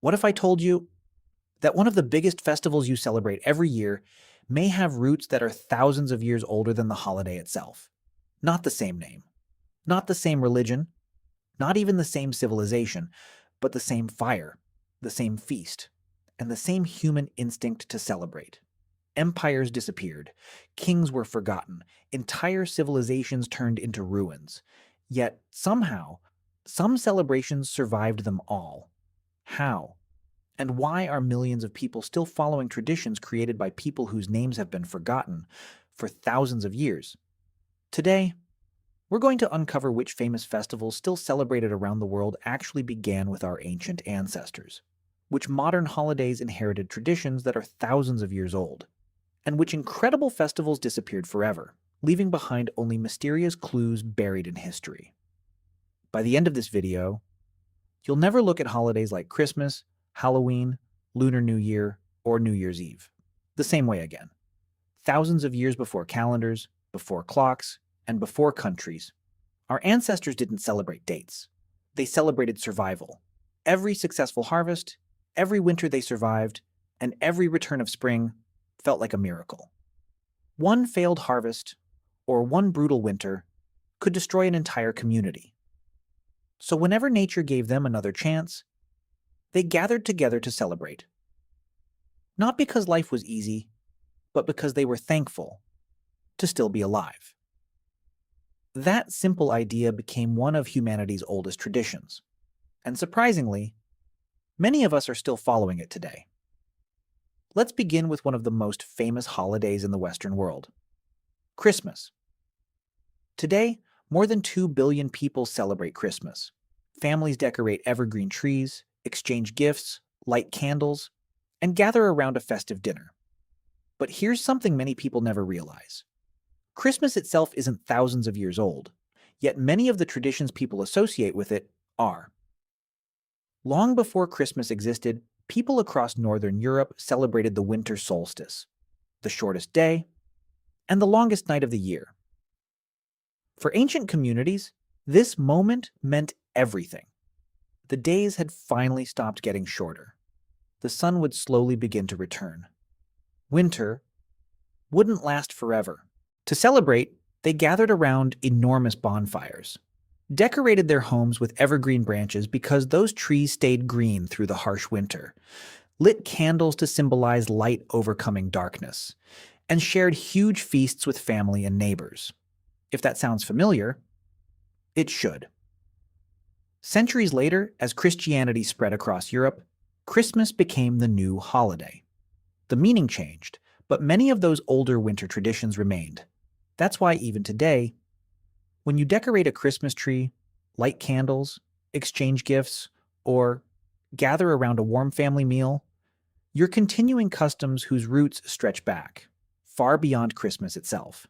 What if I told you that one of the biggest festivals you celebrate every year may have roots that are thousands of years older than the holiday itself? Not the same name, not the same religion, not even the same civilization, but the same fire, the same feast, and the same human instinct to celebrate. Empires disappeared, kings were forgotten, entire civilizations turned into ruins. Yet, somehow, some celebrations survived them all. How? And why are millions of people still following traditions created by people whose names have been forgotten for thousands of years? Today, we're going to uncover which famous festivals still celebrated around the world actually began with our ancient ancestors, which modern holidays inherited traditions that are thousands of years old, and which incredible festivals disappeared forever, leaving behind only mysterious clues buried in history. By the end of this video, you'll never look at holidays like Christmas, Halloween, Lunar New Year, or New Year's Eve the same way again. Thousands of years before calendars, before clocks, and before countries, our ancestors didn't celebrate dates. They celebrated survival. Every successful harvest, every winter they survived, and every return of spring felt like a miracle. One failed harvest or one brutal winter could destroy an entire community. So whenever nature gave them another chance, they gathered together to celebrate. Not because life was easy, but because they were thankful to still be alive. That simple idea became one of humanity's oldest traditions. And surprisingly, many of us are still following it today. Let's begin with one of the most famous holidays in the Western world, Christmas. Today, more than 2 billion people celebrate Christmas. Families decorate evergreen trees, exchange gifts, light candles, and gather around a festive dinner. But here's something many people never realize. Christmas itself isn't thousands of years old, yet many of the traditions people associate with it are. Long before Christmas existed, people across Northern Europe celebrated the winter solstice, the shortest day, and the longest night of the year. For ancient communities, this moment meant everything. The days had finally stopped getting shorter. The sun would slowly begin to return. Winter wouldn't last forever. To celebrate, they gathered around enormous bonfires, decorated their homes with evergreen branches because those trees stayed green through the harsh winter, lit candles to symbolize light overcoming darkness, and shared huge feasts with family and neighbors. If that sounds familiar, it should. Centuries later, as Christianity spread across Europe, Christmas became the new holiday. The meaning changed, but many of those older winter traditions remained. That's why even today, when you decorate a Christmas tree, light candles, exchange gifts, or gather around a warm family meal, you're continuing customs whose roots stretch back, far beyond Christmas itself.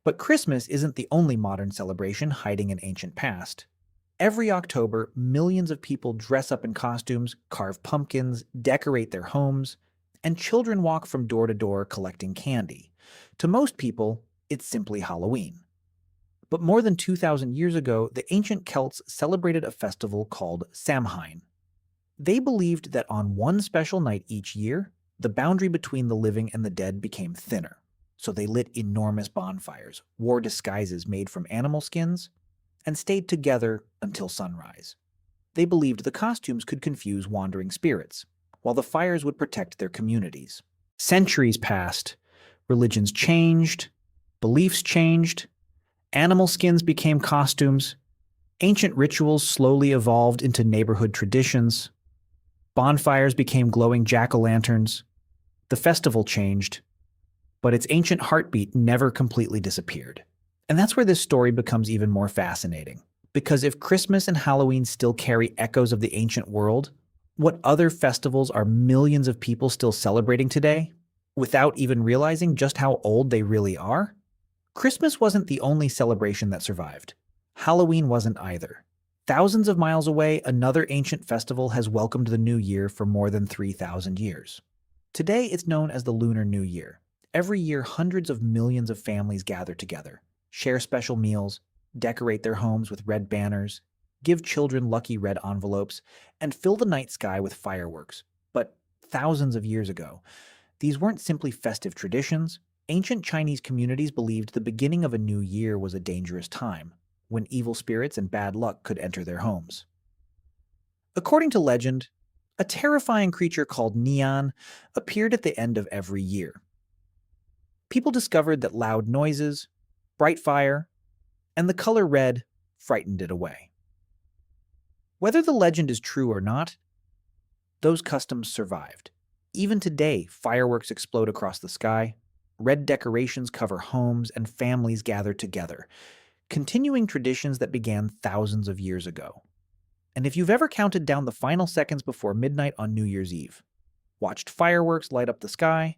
But Christmas isn't the only modern celebration hiding an ancient past. Every October, millions of people dress up in costumes, carve pumpkins, decorate their homes, and children walk from door to door collecting candy. To most people, it's simply Halloween. But more than 2,000 years ago, the ancient Celts celebrated a festival called Samhain. They believed that on one special night each year, the boundary between the living and the dead became thinner. So they lit enormous bonfires, wore disguises made from animal skins, and stayed together until sunrise. They believed the costumes could confuse wandering spirits, while the fires would protect their communities. Centuries passed, religions changed, beliefs changed, animal skins became costumes, ancient rituals slowly evolved into neighborhood traditions, bonfires became glowing jack-o'-lanterns, the festival changed, but its ancient heartbeat never completely disappeared. And that's where this story becomes even more fascinating. Because if Christmas and Halloween still carry echoes of the ancient world, what other festivals are millions of people still celebrating today, without even realizing just how old they really are? Christmas wasn't the only celebration that survived. Halloween wasn't either. Thousands of miles away, another ancient festival has welcomed the new year for more than 3,000 years. Today, it's known as the Lunar New Year. Every year, hundreds of millions of families gather together, share special meals, decorate their homes with red banners, give children lucky red envelopes, and fill the night sky with fireworks. But thousands of years ago, these weren't simply festive traditions. Ancient Chinese communities believed the beginning of a new year was a dangerous time, when evil spirits and bad luck could enter their homes. According to legend, a terrifying creature called Neon appeared at the end of every year. People discovered that loud noises, bright fire, and the color red frightened it away. Whether the legend is true or not, those customs survived. Even today, fireworks explode across the sky, red decorations cover homes, and families gather together, continuing traditions that began thousands of years ago. And if you've ever counted down the final seconds before midnight on New Year's Eve, watched fireworks light up the sky,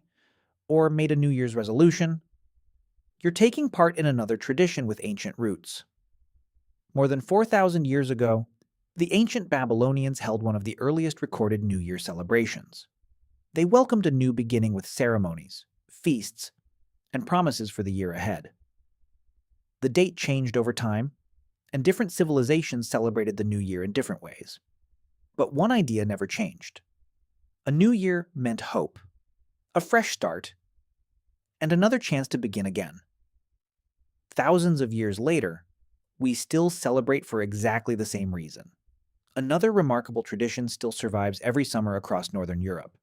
or made a New Year's resolution, you're taking part in another tradition with ancient roots. More than 4,000 years ago, the ancient Babylonians held one of the earliest recorded New Year celebrations. They welcomed a new beginning with ceremonies, feasts, and promises for the year ahead. The date changed over time, and different civilizations celebrated the new year in different ways. But one idea never changed. A new year meant hope, a fresh start, and another chance to begin again. Thousands of years later, we still celebrate for exactly the same reason. Another remarkable tradition still survives every summer across Northern Europe.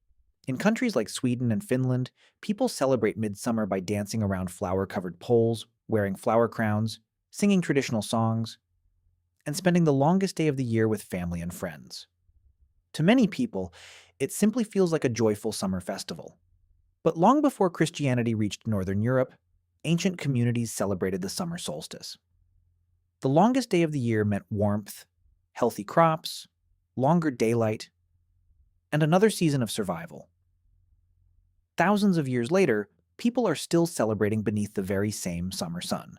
In countries like Sweden and Finland, people celebrate Midsummer by dancing around flower-covered poles, wearing flower crowns, singing traditional songs, and spending the longest day of the year with family and friends. To many people, it simply feels like a joyful summer festival. But long before Christianity reached Northern Europe, ancient communities celebrated the summer solstice. The longest day of the year meant warmth, healthy crops, longer daylight, and another season of survival. Thousands of years later, people are still celebrating beneath the very same summer sun.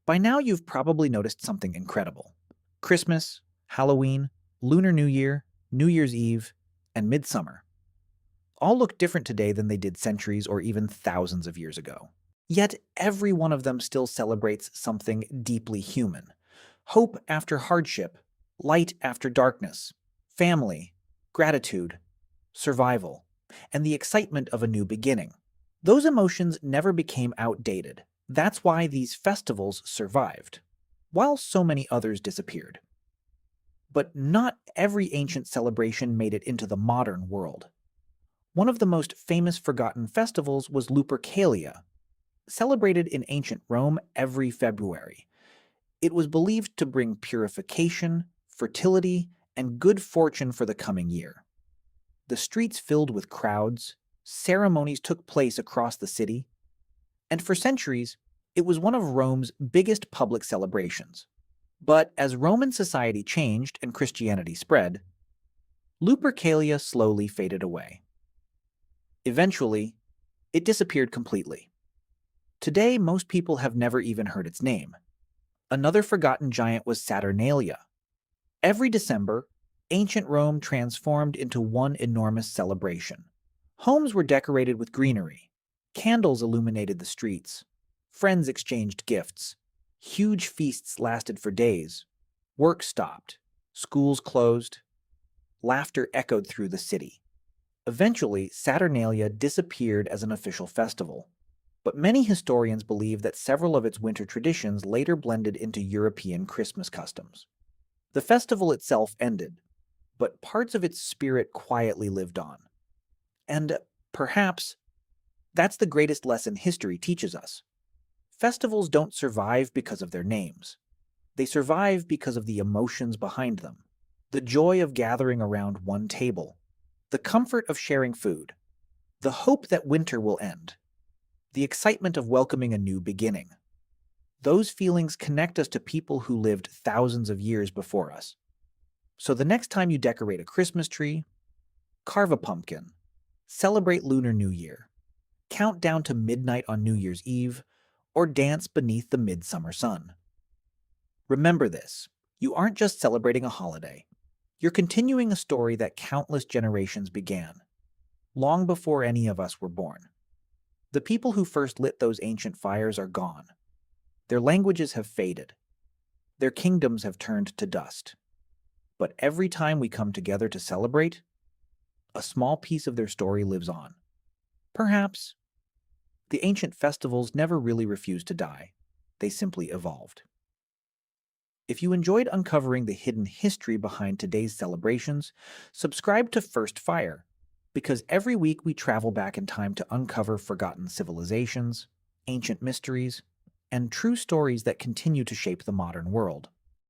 By now, you've probably noticed something incredible. Christmas, Halloween, Lunar New Year, New Year's Eve, and Midsummer all look different today than they did centuries or even thousands of years ago. Yet every one of them still celebrates something deeply human. Hope after hardship, light after darkness, family, gratitude, survival, and the excitement of a new beginning. Those emotions never became outdated. That's why these festivals survived, while so many others disappeared. But not every ancient celebration made it into the modern world. One of the most famous forgotten festivals was Lupercalia, celebrated in ancient Rome every February. It was believed to bring purification, fertility, and good fortune for the coming year. The streets filled with crowds, ceremonies took place across the city, and for centuries, it was one of Rome's biggest public celebrations. But as Roman society changed and Christianity spread, Lupercalia slowly faded away. Eventually, it disappeared completely. Today, most people have never even heard its name. Another forgotten giant was Saturnalia. Every December, ancient Rome transformed into one enormous celebration. Homes were decorated with greenery, candles illuminated the streets, friends exchanged gifts, huge feasts lasted for days, work stopped, schools closed, laughter echoed through the city. Eventually, Saturnalia disappeared as an official festival, but many historians believe that several of its winter traditions later blended into European Christmas customs. The festival itself ended, but parts of its spirit quietly lived on. And perhaps that's the greatest lesson history teaches us. Festivals don't survive because of their names. They survive because of the emotions behind them. The joy of gathering around one table, the comfort of sharing food, the hope that winter will end, the excitement of welcoming a new beginning. Those feelings connect us to people who lived thousands of years before us. So the next time you decorate a Christmas tree, carve a pumpkin, celebrate Lunar New Year, count down to midnight on New Year's Eve, or dance beneath the midsummer sun. Remember this, you aren't just celebrating a holiday. You're continuing a story that countless generations began, long before any of us were born. The people who first lit those ancient fires are gone. Their languages have faded. Their kingdoms have turned to dust. But every time we come together to celebrate, a small piece of their story lives on. Perhaps the ancient festivals never really refused to die. They simply evolved. If you enjoyed uncovering the hidden history behind today's celebrations, subscribe to First Fire, because every week we travel back in time to uncover forgotten civilizations, ancient mysteries, and true stories that continue to shape the modern world.